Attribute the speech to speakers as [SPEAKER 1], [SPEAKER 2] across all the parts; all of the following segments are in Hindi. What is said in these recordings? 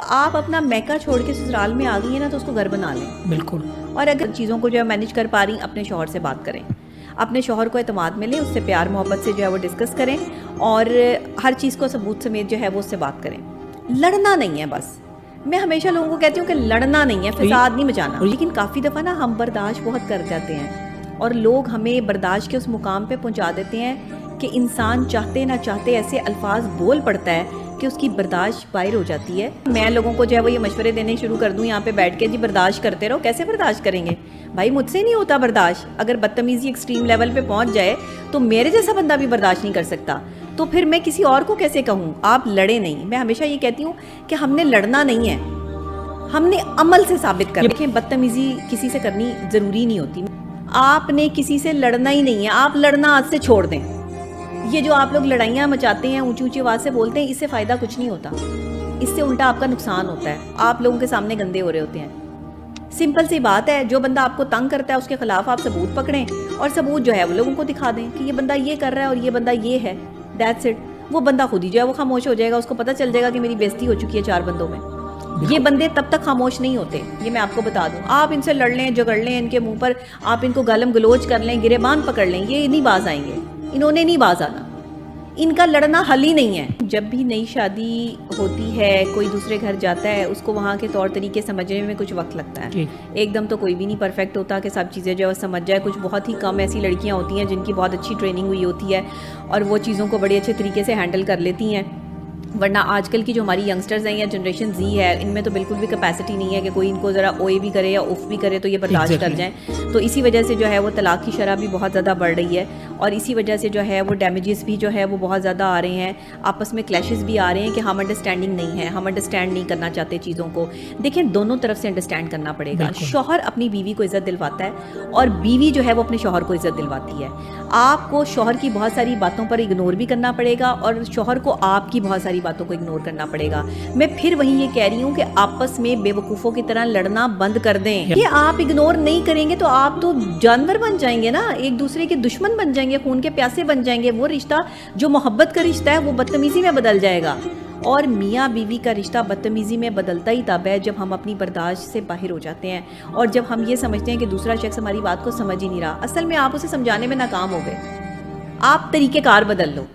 [SPEAKER 1] आप अपना मैका छोड़ के ससुराल में आ गई है ना, तो उसको घर बना लें।
[SPEAKER 2] बिल्कुल।
[SPEAKER 1] और अगर चीज़ों को जो है मैनेज कर पा रही, अपने शौहर से बात करें, अपने शौहर को एतमाद में लें, उससे प्यार मोहब्बत से जो है वो डिस्कस करें और हर चीज़ को सबूत समेत जो है वो उससे बात करें। लड़ना नहीं है बस। मैं हमेशा लोगों को कहती हूँ कि लड़ना नहीं है, फसाद नहीं मचाना। लेकिन काफ़ी दफ़ा ना हम बर्दाश्त बहुत कर जाते हैं और लोग हमें बर्दाश्त के उस मुकाम पे पहुँचा देते हैं कि इंसान चाहते ना चाहते ऐसे अल्फाज बोल पड़ता है कि उसकी बर्दाश्त बाहर हो जाती है। मैं लोगों को जो है वो ये मशवरे देने शुरू कर दूँ यहाँ पे बैठ के, जी बर्दाश्त करते रहो। कैसे बर्दाश्त करेंगे भाई? मुझसे नहीं होता बर्दाश्त। अगर बदतमीज़ी एक्सट्रीम लेवल पे पहुँच जाए तो मेरे जैसा बंदा भी बर्दाश्त नहीं कर सकता, तो फिर मैं किसी और को कैसे कहूँ आप लड़े नहीं। मैं हमेशा ये कहती हूँ कि हमने लड़ना नहीं है, हमने अमल से साबित कर। देखें, बदतमीज़ी किसी से करनी ज़रूरी नहीं होती। आपने किसी से लड़ना ही नहीं है, आप लड़ना आज से छोड़ दें। ये जो आप लोग लड़ाइयाँ मचाते हैं, ऊंची ऊंची आवाज़ से बोलते हैं, इससे फ़ायदा कुछ नहीं होता। इससे उल्टा आपका नुकसान होता है, आप लोगों के सामने गंदे हो रहे होते हैं। सिंपल सी बात है, जो बंदा आपको तंग करता है उसके खिलाफ आप सबूत पकड़ें और सबूत जो है वो लोगों को दिखा दें कि ये बंदा ये कर रहा है और ये बंदा ये है। That's it. वो बंदा खुद ही जो है वो खामोश हो जाएगा, उसको पता चल जाएगा कि मेरी बेइज्जती हो चुकी है 4 बंदों में। ये बंदे तब तक खामोश नहीं होते, ये मैं आपको बता दूं। आप इनसे लड़ लें, झगड़ लें, इनके मुंह पर आप इनको गालम गलोच कर लें, गिरेबान पकड़ लें, ये नहीं बाज आएंगे। इन्होंने नहीं बाज आना, इनका लड़ना हल ही नहीं है। जब भी नई शादी होती है, कोई दूसरे घर जाता है, उसको वहाँ के तौर तरीके समझने में कुछ वक्त लगता है। एकदम तो कोई भी नहीं परफेक्ट होता कि सब चीज़ें जो है समझ जाए। कुछ बहुत ही कम ऐसी लड़कियाँ होती हैं जिनकी बहुत अच्छी ट्रेनिंग हुई होती है और वो चीज़ों को बड़े अच्छे तरीके से हैंडल कर लेती हैं। वरना आजकल की जो हमारी यंगस्टर्स हैं या जनरेशन जी है, इनमें तो बिल्कुल भी कैपेसिटी नहीं है कि कोई इनको ज़रा ओए भी करे या उफ भी करे तो ये बर्दाश्त कर जाएं। तो इसी वजह से जो है वो तलाक की शरह भी बहुत ज़्यादा बढ़ रही है और इसी वजह से जो है वो डैमेजेस भी जो है वो बहुत ज़्यादा आ रहे हैं। आपस में क्लैशेस भी आ रहे हैं कि हम अंडरस्टैंडिंग नहीं है, हम अंडरस्टैंड नहीं करना चाहते चीज़ों को। देखें, दोनों तरफ से अंडरस्टैंड करना पड़ेगा। शौहर अपनी बीवी को इज़्ज़त दिलवाता है और बीवी जो है वो अपने शौहर को इज़्ज़त दिलवाती है। आपको शौहर की बहुत सारी बातों पर इग्नोर भी करना पड़ेगा और शौहर को आपकी बहुत सारी बातों को इग्नोर करना पड़ेगा। मैं फिर वही ये कह रही हूँ कि आपस में बेवकूफ़ों की तरह लड़ना बंद कर दें। ये आप इग्नोर नहीं करेंगे तो आप तो जानवर बन जाएंगे ना, एक दूसरे के दुश्मन बन जाएंगे, खून के प्यासे बन जाएंगे। वो रिश्ता जो मोहब्बत का रिश्ता है वो बदतमीज़ी में बदल जाएगा। और मियाँ बीवी का रिश्ता बदतमीज़ी में बदलता ही तब है जब हम अपनी बर्दाश्त से बाहर हो जाते हैं और जब हम ये समझते हैं कि दूसरा शख्स हमारी बात को समझ ही नहीं रहा। असल में आप उसे समझाने में नाकाम हो गए। आप तरीक़ेकार बदल लो।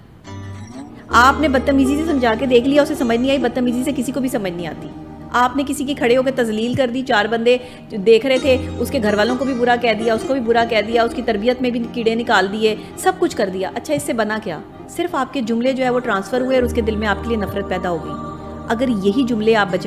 [SPEAKER 1] आपने बदतमीज़ी से समझा के देख लिया, उसे समझ नहीं आई। बदतमीज़ी से किसी को भी समझ नहीं आती। आपने किसी की खड़े होकर तजलील कर दी, 4 बंदे जो देख रहे थे उसके घर वालों को भी बुरा कह दिया, उसको भी बुरा कह दिया, उसकी तरबियत में भी कीड़े निकाल दिए, सब कुछ कर दिया। अच्छा, इससे बना क्या? सिर्फ आपके जुमले जो है वो ट्रांसफ़र हुए और उसके दिल में आपके लिए नफरत पैदा हो गई। अगर यही जुमले आप बचा